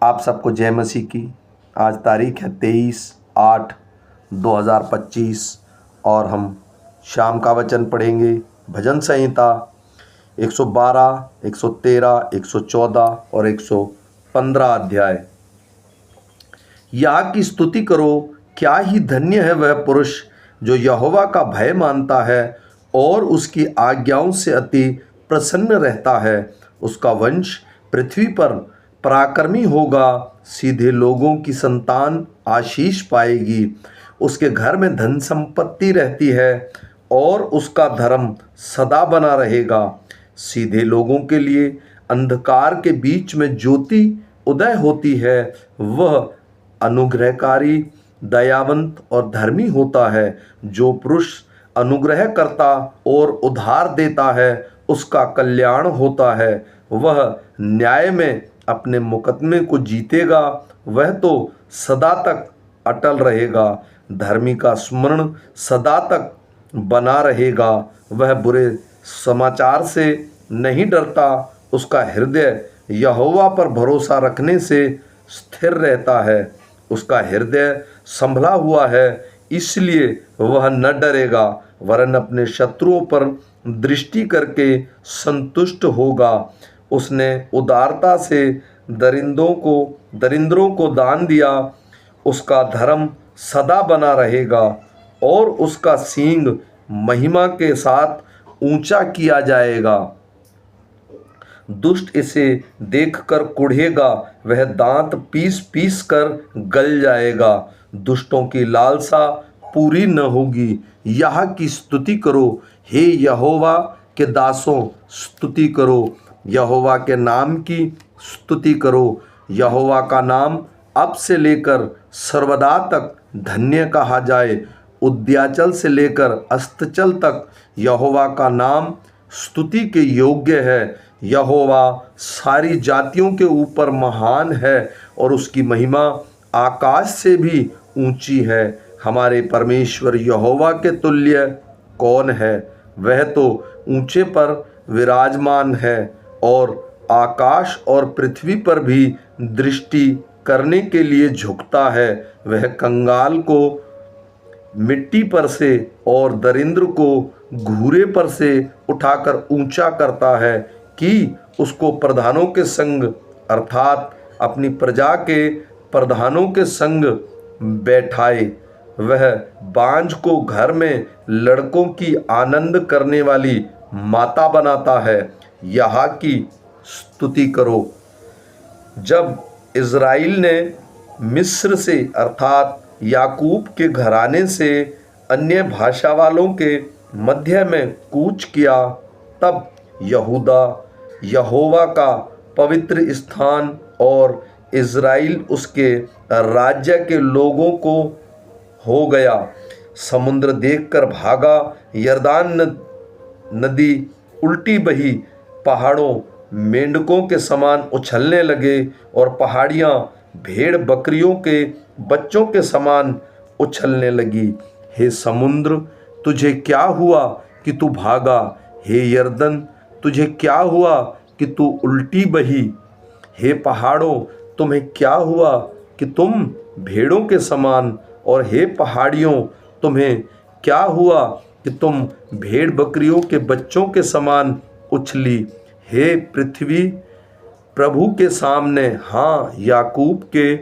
आप सबको जय मसीह की। आज तारीख है 23/8/2025 और हम शाम का वचन पढ़ेंगे। भजन संहिता 112, 113, 114 और 115 अध्याय। यहाँ की स्तुति करो, क्या ही धन्य है वह पुरुष जो यहोवा का भय मानता है और उसकी आज्ञाओं से अति प्रसन्न रहता है। उसका वंश पृथ्वी पर पराक्रमी होगा, सीधे लोगों की संतान आशीष पाएगी। उसके घर में धन संपत्ति रहती है और उसका धर्म सदा बना रहेगा। सीधे लोगों के लिए अंधकार के बीच में ज्योति उदय होती है। वह अनुग्रहकारी, दयावंत और धर्मी होता है। जो पुरुष अनुग्रह करता और उधार देता है, उसका कल्याण होता है। वह न्याय में अपने मुकदमे को जीतेगा, वह तो सदा तक अटल रहेगा। धर्मी का स्मरण सदा तक बना रहेगा। वह बुरे समाचार से नहीं डरता। उसका हृदय यहोवा पर भरोसा रखने से स्थिर रहता है। उसका हृदय संभला हुआ है, इसलिए वह न डरेगा, वरन अपने शत्रुओं पर दृष्टि करके संतुष्ट होगा। उसने उदारता से दरिंद्रों को दान दिया। उसका धर्म सदा बना रहेगा और उसका सींग महिमा के साथ ऊंचा किया जाएगा। दुष्ट इसे देखकर कुढ़ेगा, वह दांत पीस पीस कर गल जाएगा। दुष्टों की लालसा पूरी न होगी। यहाँ की स्तुति करो, हे यहोवा के दासों, स्तुति करो। यहोवा के नाम की स्तुति करो। यहोवा का नाम अब से लेकर सर्वदा तक धन्य कहा जाए। उद्याचल से लेकर अस्ताचल तक यहोवा का नाम स्तुति के योग्य है। यहोवा सारी जातियों के ऊपर महान है और उसकी महिमा आकाश से भी ऊंची है। हमारे परमेश्वर यहोवा के तुल्य कौन है? वह तो ऊंचे पर विराजमान है और आकाश और पृथ्वी पर भी दृष्टि करने के लिए झुकता है। वह कंगाल को मिट्टी पर से और दरिद्र को घूरे पर से उठाकर ऊंचा करता है कि उसको प्रधानों के संग अर्थात अपनी प्रजा के प्रधानों के संग बैठाए। वह बांझ को घर में लड़कों की आनंद करने वाली माता बनाता है। यहाँ की स्तुति करो। जब इज़राइल ने मिस्र से अर्थात याकूब के घराने से अन्य भाषा वालों के मध्य में कूच किया, तब यहूदा यहोवा का पवित्र स्थान और इज़राइल उसके राज्य के लोगों को हो गया। समुद्र देखकर भागा, यरदान नदी उल्टी बही, पहाड़ों मेंढकों के समान उछलने लगे और पहाड़ियाँ भेड़ बकरियों के बच्चों के समान उछलने लगी। हे समुद्र, तुझे क्या हुआ कि तू भागा? हे यरदन, तुझे क्या हुआ कि तू उल्टी बही? हे पहाड़ों, तुम्हें क्या हुआ कि तुम भेड़ों के समान? और हे पहाड़ियों, तुम्हें क्या हुआ कि तुम भेड़ बकरियों के बच्चों के समान उछली? हे पृथ्वी, प्रभु के सामने, हाँ याकूब के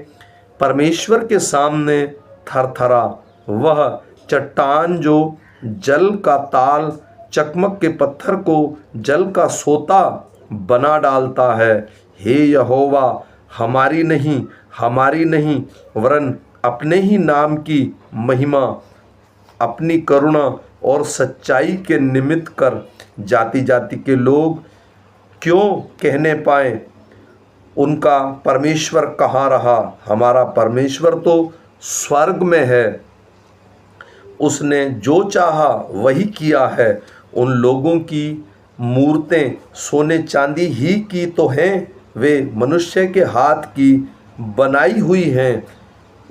परमेश्वर के सामने थरथरा। वह चट्टान जो जल का ताल, चकमक के पत्थर को जल का सोता बना डालता है। हे यहोवा, हमारी नहीं वरन अपने ही नाम की महिमा अपनी करुणा और सच्चाई के निमित्त कर। जाति जाति के लोग क्यों कहने पाए, उनका परमेश्वर कहाँ रहा? हमारा परमेश्वर तो स्वर्ग में है। उसने जो चाहा वही किया है। उन लोगों की मूर्तें सोने चांदी ही की तो हैं, वे मनुष्य के हाथ की बनाई हुई हैं।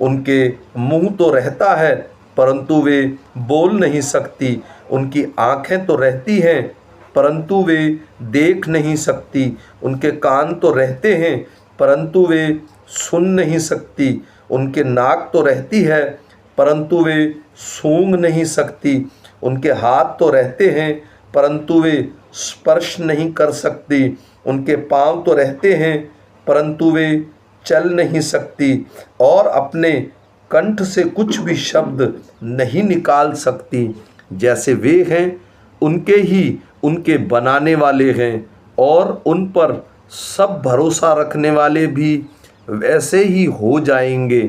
उनके मुंह तो रहता है परंतु वे बोल नहीं सकती। उनकी आँखें तो रहती हैं परंतु वे देख नहीं सकती। उनके कान तो रहते हैं परंतु वे सुन नहीं सकती, उनके नाक तो रहती है परंतु वे सूंघ नहीं सकती, उनके हाथ तो रहते हैं परंतु वे स्पर्श नहीं कर सकती, उनके पांव तो रहते हैं परंतु वे चल नहीं सकती, और अपने कंठ से कुछ भी शब्द नहीं निकाल सकती। जैसे वे हैं उनके ही उनके बनाने वाले हैं, और उन पर सब भरोसा रखने वाले भी वैसे ही हो जाएंगे।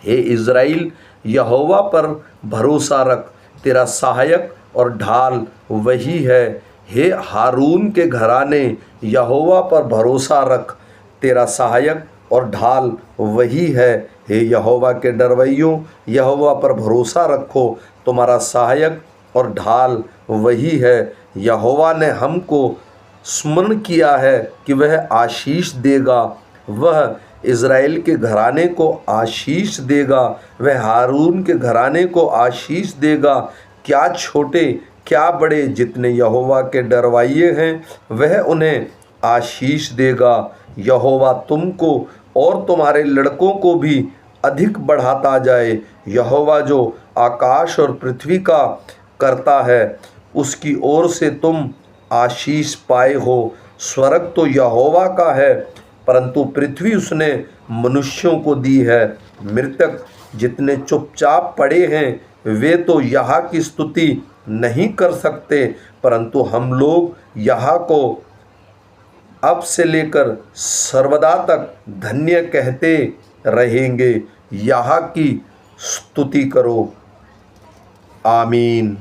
हे इज़राइल, यहोवा पर भरोसा रख, तेरा सहायक और ढाल वही है। हे हारून के घराने, यहोवा पर भरोसा रख, तेरा सहायक और ढाल वही है। हे यहोवा के डरवैयों, यहोवा पर भरोसा रखो, तुम्हारा सहायक और ढाल वही है। यहोवा ने हमको स्मरण किया है कि वह आशीष देगा, वह इज़राइल के घराने को आशीष देगा, वह हारून के घराने को आशीष देगा। क्या छोटे क्या बड़े जितने यहोवा के डरवाइये हैं, वह उन्हें आशीष देगा। यहोवा तुमको और तुम्हारे लड़कों को भी अधिक बढ़ाता जाए। यहोवा जो आकाश और पृथ्वी का करता है, उसकी ओर से तुम आशीष पाए हो। स्वर्ग तो यहोवा का है, परंतु पृथ्वी उसने मनुष्यों को दी है। मृतक जितने चुपचाप पड़े हैं, वे तो यहाँ की स्तुति नहीं कर सकते, परंतु हम लोग यहाँ को अब से लेकर सर्वदा तक धन्य कहते रहेंगे। यहाँ की स्तुति करो। आमीन।